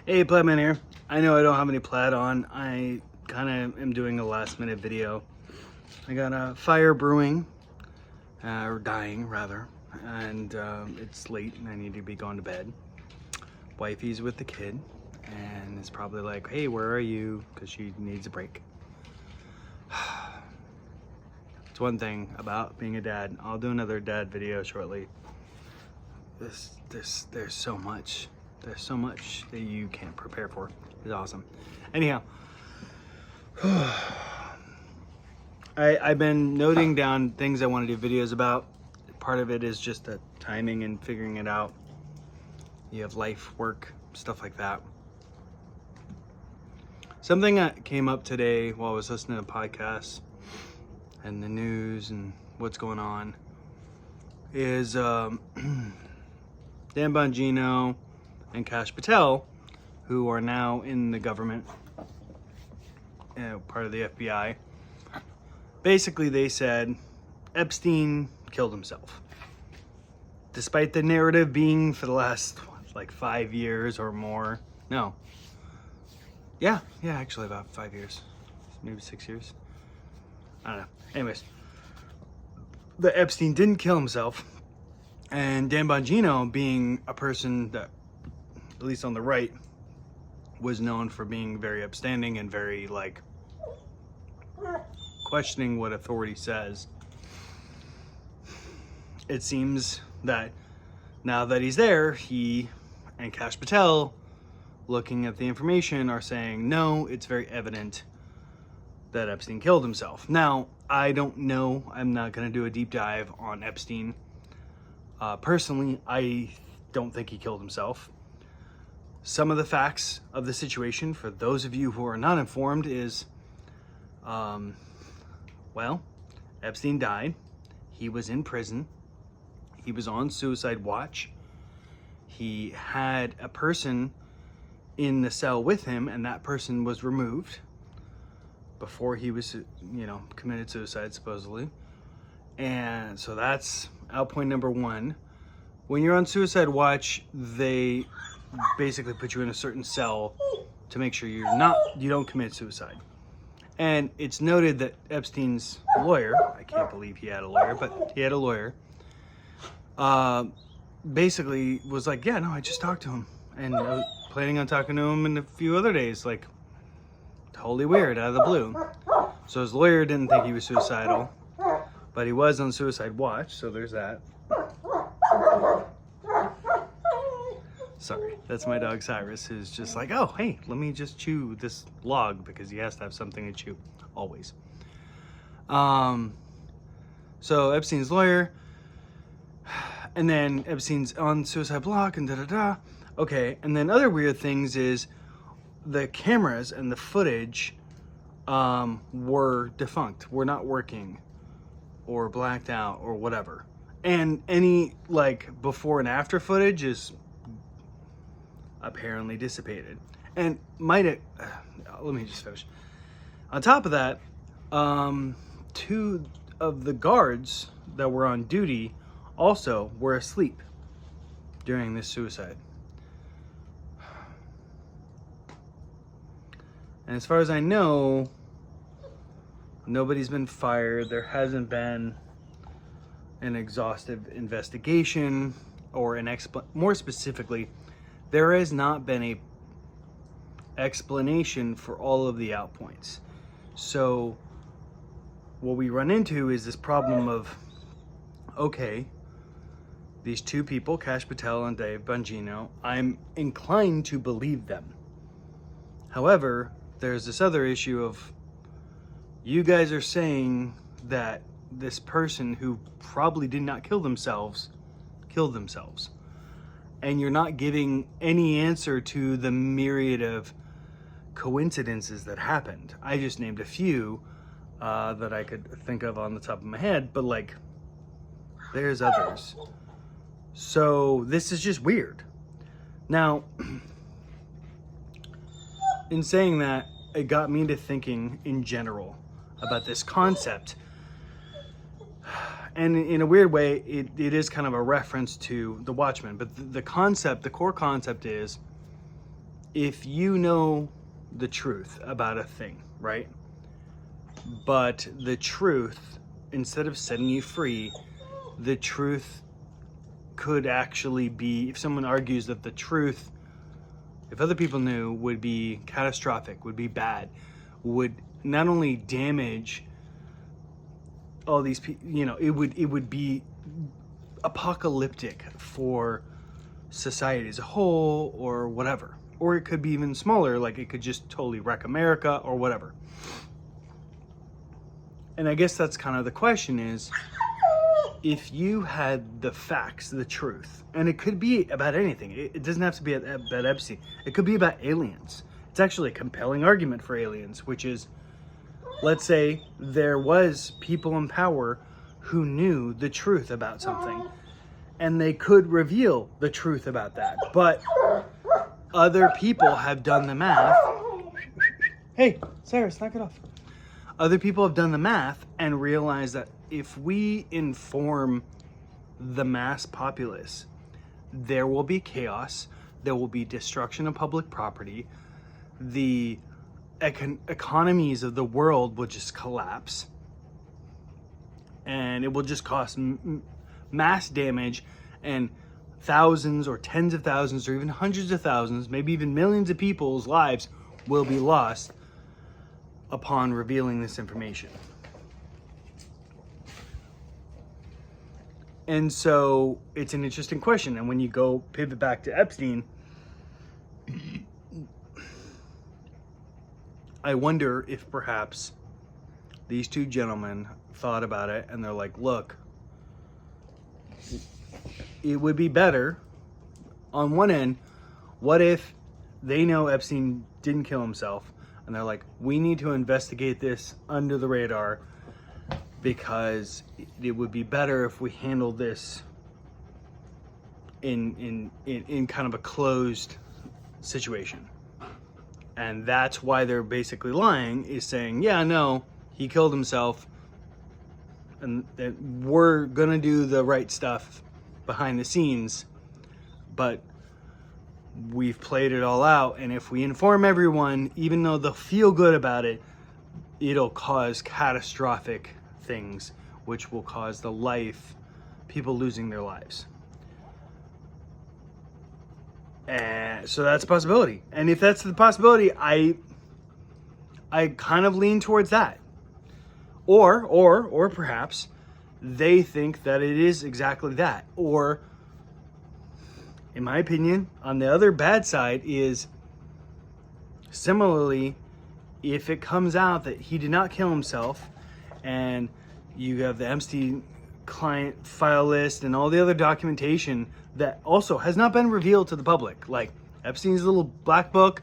Hey, Plaidman here. I know I don't have any plaid on. I kind of am doing a last minute video. I got a fire brewing, or dying rather, and it's late and I need to be going to bed. Wifey's with the kid and is probably like, hey, where are you? Because she needs a break. It's one thing about being a dad. I'll do another dad video shortly. There's so much. There's so much that you can't prepare for. It's awesome. Anyhow, I've been noting down things I want to do videos about. Part of it is just the timing and figuring it out. You have life, work, stuff like that. Something that came up today while I was listening to podcasts and the news and what's going on is Dan Bongino and Kash Patel, who are now in the government, part of the FBI. Basically, they said Epstein killed himself. Despite the narrative being for the last, like 5 years or more. No. Yeah, actually about 5 years. Maybe 6 years. I don't know. Anyways, the Epstein didn't kill himself. And Dan Bongino, being a person that, at least on the right, was known for being very upstanding and very, like, questioning what authority says. It seems that now that he's there, he and Kash Patel, looking at the information, are saying, no, it's very evident that Epstein killed himself. Now, I don't know. I'm not going to do a deep dive on Epstein. Personally, I don't think he killed himself. Some of the facts of the situation, for those of you who are not informed, is, well, Epstein died. He was in prison. He was on suicide watch. He had a person in the cell with him, and that person was removed before he was, committed suicide, supposedly. And so that's outpoint number one. When you're on suicide watch, they basically put you in a certain cell to make sure you don't commit suicide. And it's noted that Epstein's lawyer, I can't believe he had a lawyer, but he had a lawyer, basically was like, yeah, no, I just talked to him. And I was planning on talking to him in a few other days, like, totally weird, out of the blue. So his lawyer didn't think he was suicidal, but he was on suicide watch, so there's that. Sorry, that's my dog Cyrus, who's just like, oh, hey, let me just chew this log, because he has to have something to chew, always. So Epstein's lawyer, and then Epstein's on suicide block, and da-da-da. Okay, and then other weird things is the cameras and the footage were defunct, were not working, or blacked out, or whatever. And any, like, before and after footage is apparently dissipated. And let me just finish. On top of that, 2 of the guards that were on duty also were asleep during this suicide. And as far as I know, nobody's been fired. There hasn't been an exhaustive investigation or more specifically, there has not been a explanation for all of the outpoints. So what we run into is this problem of, okay, these 2 people, Kash Patel and Dave Bongino, I'm inclined to believe them. However, there's this other issue of, you guys are saying that this person who probably did not kill themselves, killed themselves. And you're not giving any answer to the myriad of coincidences that happened. I just named a few that I could think of on the top of my head, but like, there's others. So this is just weird. Now, in saying that, it got me to thinking in general about this concept. And in a weird way, it is kind of a reference to The Watchmen. But the core concept is, if you know the truth about a thing, right? But the truth, instead of setting you free, the truth could actually be, if someone argues that the truth, if other people knew, would be catastrophic, would be bad, would not only damage all these people, it would be apocalyptic for society as a whole, or whatever. Or it could be even smaller, like it could just totally wreck America or whatever. And I guess that's kind of the question is, if you had the facts, the truth, and it could be about anything. It doesn't have to be about Epstein. It could be about aliens. It's actually a compelling argument for aliens, which is, let's say there was people in power who knew the truth about something, and they could reveal the truth about that. But other people have done the math. Hey, Cyrus, knock it off. Other people have done the math and realized that if we inform the mass populace, there will be chaos, there will be destruction of public property, the economies of the world will just collapse, and it will just cause mass damage, and thousands or tens of thousands or even hundreds of thousands, maybe even millions of people's lives will be lost upon revealing this information. And so it's an interesting question. And when you go pivot back to Epstein, I wonder if perhaps these two gentlemen thought about it and they're like, look, it would be better on one end. What if they know Epstein didn't kill himself? And they're like, we need to investigate this under the radar because it would be better if we handled this in kind of a closed situation. And that's why they're basically lying, is saying, yeah, no, he killed himself, and that we're gonna do the right stuff behind the scenes, but we've played it all out, and if we inform everyone, even though they'll feel good about it, it'll cause catastrophic things, which will cause people losing their lives. And so that's a possibility. And if that's the possibility, I kind of lean towards that. Or perhaps they think that it is exactly that. Or, in my opinion, on the other bad side is, similarly, if it comes out that he did not kill himself, and you have the Epstein client file list and all the other documentation that also has not been revealed to the public, like Epstein's little black book,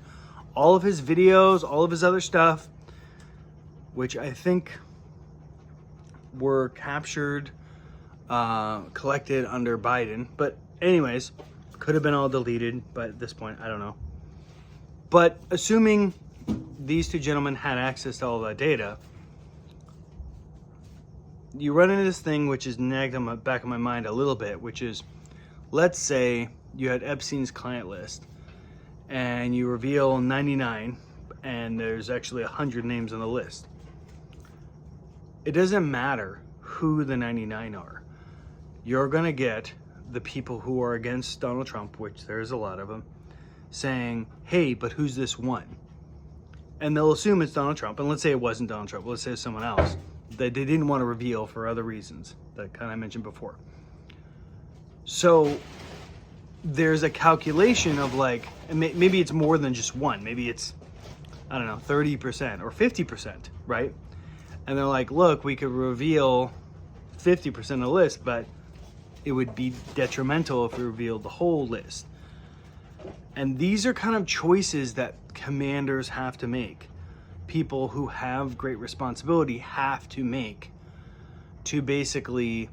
all of his videos, all of his other stuff, which I think were captured, collected under Biden. But anyways, could have been all deleted, but at this point, I don't know. But assuming these two gentlemen had access to all that data, you run into this thing which is nagged on the back of my mind a little bit, which is, let's say you had Epstein's client list and you reveal 99 and there's actually 100 names on the list. It doesn't matter who the 99 are. You're going to get the people who are against Donald Trump, which there's a lot of them, saying, hey, but who's this one? And they'll assume it's Donald Trump. And let's say it wasn't Donald Trump. Let's say it's someone else that they didn't want to reveal for other reasons that kind of I mentioned before. So there's a calculation of like, and maybe it's more than just one. Maybe it's, I don't know, 30% or 50%, right? And they're like, look, we could reveal 50% of the list, but it would be detrimental if we revealed the whole list. And these are kind of choices that commanders have to make. People who have great responsibility have to make to basically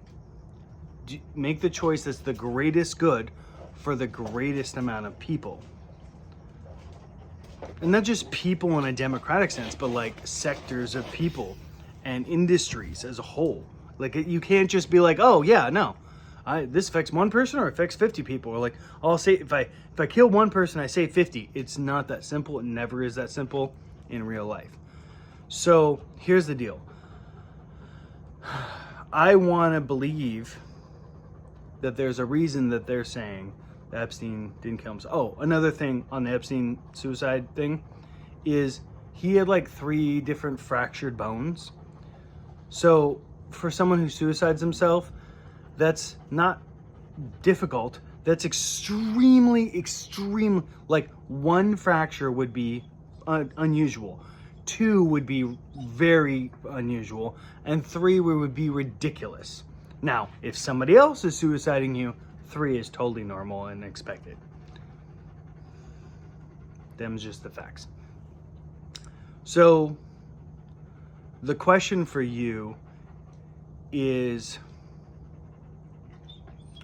make the choice that's the greatest good for the greatest amount of people. And not just people in a democratic sense, but like sectors of people and industries as a whole. Like, you can't just be like, oh yeah, no, this affects one person or affects 50 people. Or like, I'll say if I kill one person, I save 50. It's not that simple. It never is that simple in real life. So here's the deal. I want to believe that there's a reason that they're saying that Epstein didn't kill himself. Oh, another thing on the Epstein suicide thing is he had like 3 different fractured bones. So for someone who suicides himself, that's not difficult. That's extremely, like 1 fracture would be unusual. 2 would be very unusual. And 3 would be ridiculous. Now, if somebody else is suiciding you, 3 is totally normal and expected. Them's just the facts. So, the question for you is,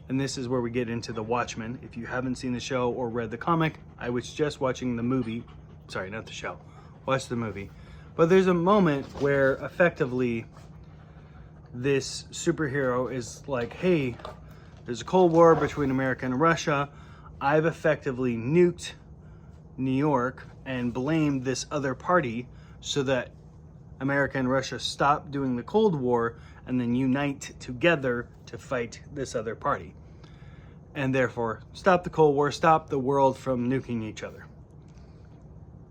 and this is where we get into The Watchmen. If you haven't seen the show or read the comic, I was just watching the movie. Sorry, not the show. Watch the movie. But there's a moment where effectively this superhero is like, hey, there's a Cold War between America and Russia. I've effectively nuked New York and blamed this other party so that America and Russia stop doing the Cold War and then unite together to fight this other party. And therefore, stop the Cold War, stop the world from nuking each other.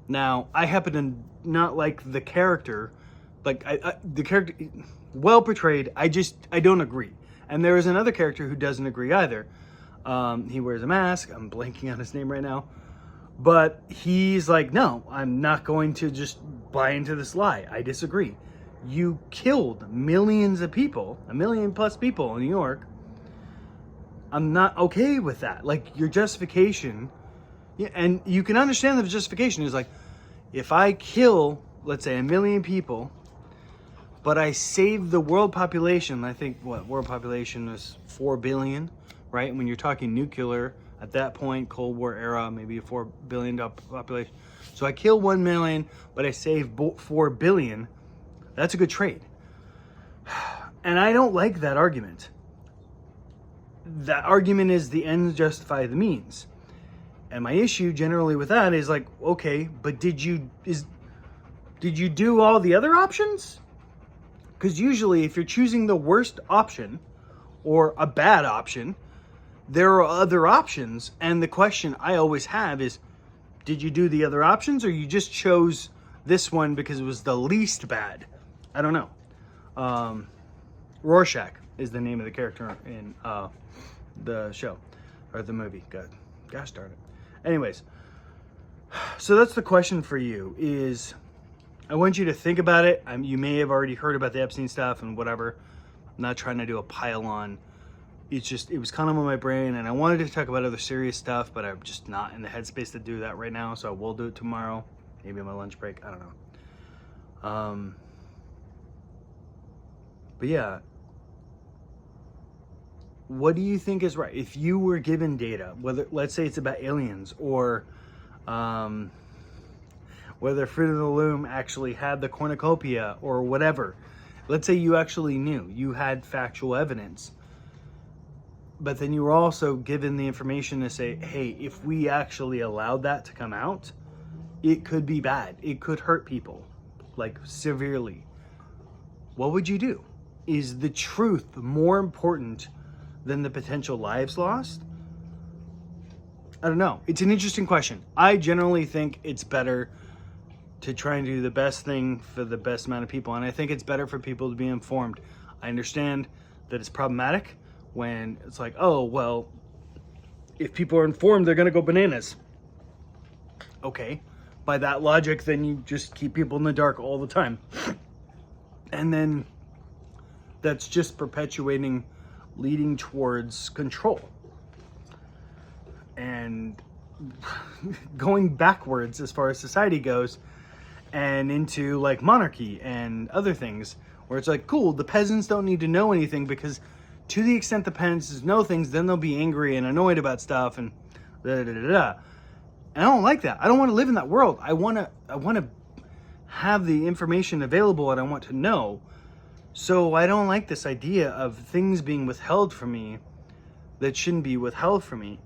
Now, I happen to not like the character, like the character, well portrayed, I don't agree. And there is another character who doesn't agree either. He wears a mask, I'm blanking on his name right now. But he's like, no, I'm not going to just buy into this lie. I disagree. You killed millions of people, 1 million plus people in New York. I'm not okay with that. Like, your justification, and you can understand the justification is like, if I kill, let's say, 1 million people, but I save the world population, I think, world population is 4 billion, right? And when you're talking nuclear, at that point, Cold War era, maybe a 4 billion population. So I kill 1 million, but I save 4 billion. That's a good trade. And I don't like that argument. That argument is the ends justify the means. And my issue generally with that is like, okay, but did you do all the other options? Because usually if you're choosing the worst option or a bad option, there are other options. And the question I always have is, did you do the other options or you just chose this one because it was the least bad? I don't know. Rorschach is the name of the character in the show or the movie. Gosh darn it. Anyways, so that's the question for you is, I want you to think about it. You may have already heard about the Epstein stuff and whatever. I'm not trying to do a pile on. It's just, it was kind of on my brain and I wanted to talk about other serious stuff, but I'm just not in the headspace to do that right now. So I will do it tomorrow, maybe on my lunch break. I don't know. But yeah, what do you think is right? If you were given data, whether, let's say it's about aliens or whether Fruit of the Loom actually had the cornucopia or whatever. Let's say you actually knew, you had factual evidence, but then you were also given the information to say, hey, if we actually allowed that to come out, it could be bad. It could hurt people, like severely. What would you do? Is the truth more important than the potential lives lost? I don't know. It's an interesting question. I generally think it's better to try and do the best thing for the best amount of people. And I think it's better for people to be informed. I understand that it's problematic when it's like, oh, well, if people are informed, they're going to go bananas. Okay. By that logic, then you just keep people in the dark all the time. And then that's just perpetuating, leading towards control. And going backwards as far as society goes and into like monarchy and other things where it's like, cool, the peasants don't need to know anything because to the extent the peasants know things, then they'll be angry and annoyed about stuff and da da da da. And I don't like that. I don't want to live in that world. I want to have the information available and I want to know. So I don't like this idea of things being withheld from me that shouldn't be withheld from me.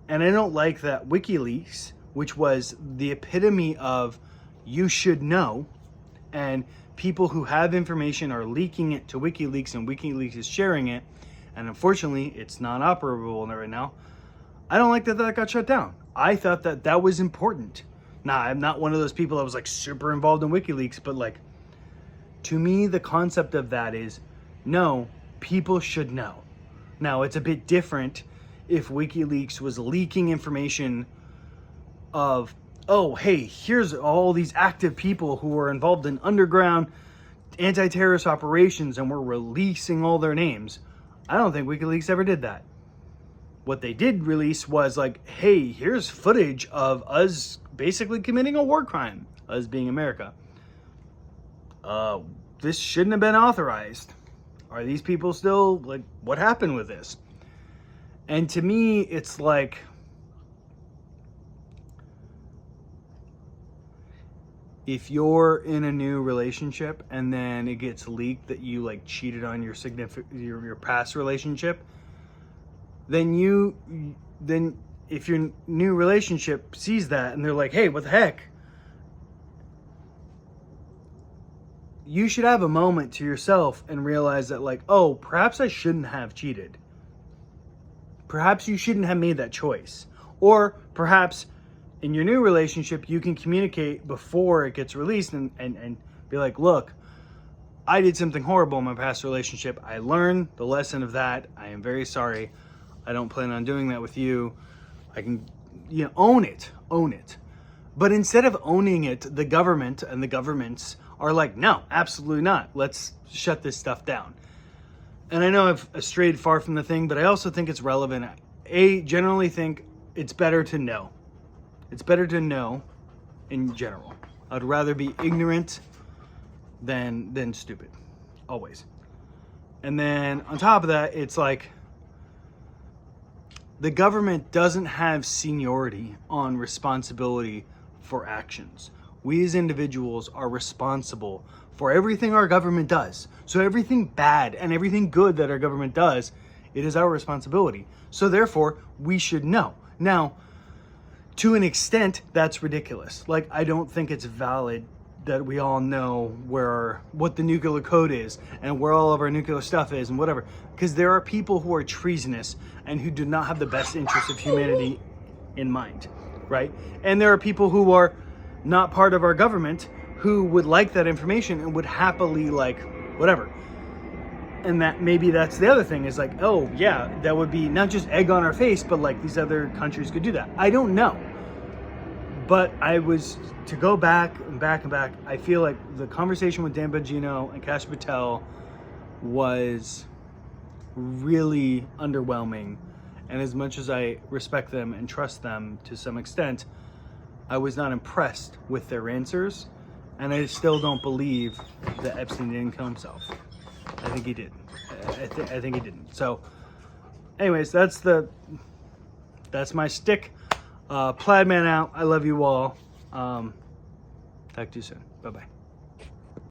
And I don't like that WikiLeaks, which was the epitome of you should know, and people who have information are leaking it to WikiLeaks, and WikiLeaks is sharing it, and unfortunately it's non-operable right now. I don't like that that got shut down. I thought that that was important. Now, I'm not one of those people that was like super involved in WikiLeaks, but like, to me, the concept of that is, no, people should know. Now, it's a bit different if WikiLeaks was leaking information of, oh, hey, here's all these active people who are involved in underground anti-terrorist operations and we're releasing all their names. I don't think WikiLeaks ever did that. What they did release was like, hey, here's footage of us basically committing a war crime, us being America. This shouldn't have been authorized. Are these people still, like, what happened with this? And to me, it's like, if you're in a new relationship and then it gets leaked that you like cheated on your your past relationship, then if your new relationship sees that and they're like, hey, what the heck? You should have a moment to yourself and realize that, like, oh, perhaps I shouldn't have cheated. Perhaps you shouldn't have made that choice. Or perhaps in your new relationship, you can communicate before it gets released and be like, look, I did something horrible in my past relationship. I learned the lesson of that. I am very sorry. I don't plan on doing that with you. I can, own it. But instead of owning it, the government and the governments are like, no, absolutely not. Let's shut this stuff down. And I know I've strayed far from the thing, but I also think it's relevant. I generally think it's better to know. It's better to know in general. I'd rather be ignorant than stupid, always. And then on top of that, it's like, the government doesn't have seniority on responsibility for actions. We as individuals are responsible for everything our government does. So everything bad and everything good that our government does, it is our responsibility. So therefore, we should know. Now, to an extent, that's ridiculous. Like, I don't think it's valid that we all know what the nuclear code is and where all of our nuclear stuff is and whatever. Because there are people who are treasonous and who do not have the best interests of humanity in mind, right? And there are people who are not part of our government who would like that information and would happily, like, whatever. And that maybe that's the other thing is like, oh yeah, that would be not just egg on our face, but like these other countries could do that. I don't know. But to go back and back and back, I feel like the conversation with Dan Bongino and Kash Patel was really underwhelming. And as much as I respect them and trust them to some extent, I was not impressed with their answers. And I still don't believe that Epstein didn't kill himself. I think he did. I think he didn't. So anyways, that's my stick. Plaid Man out. I love you all. Talk to you soon. Bye-bye.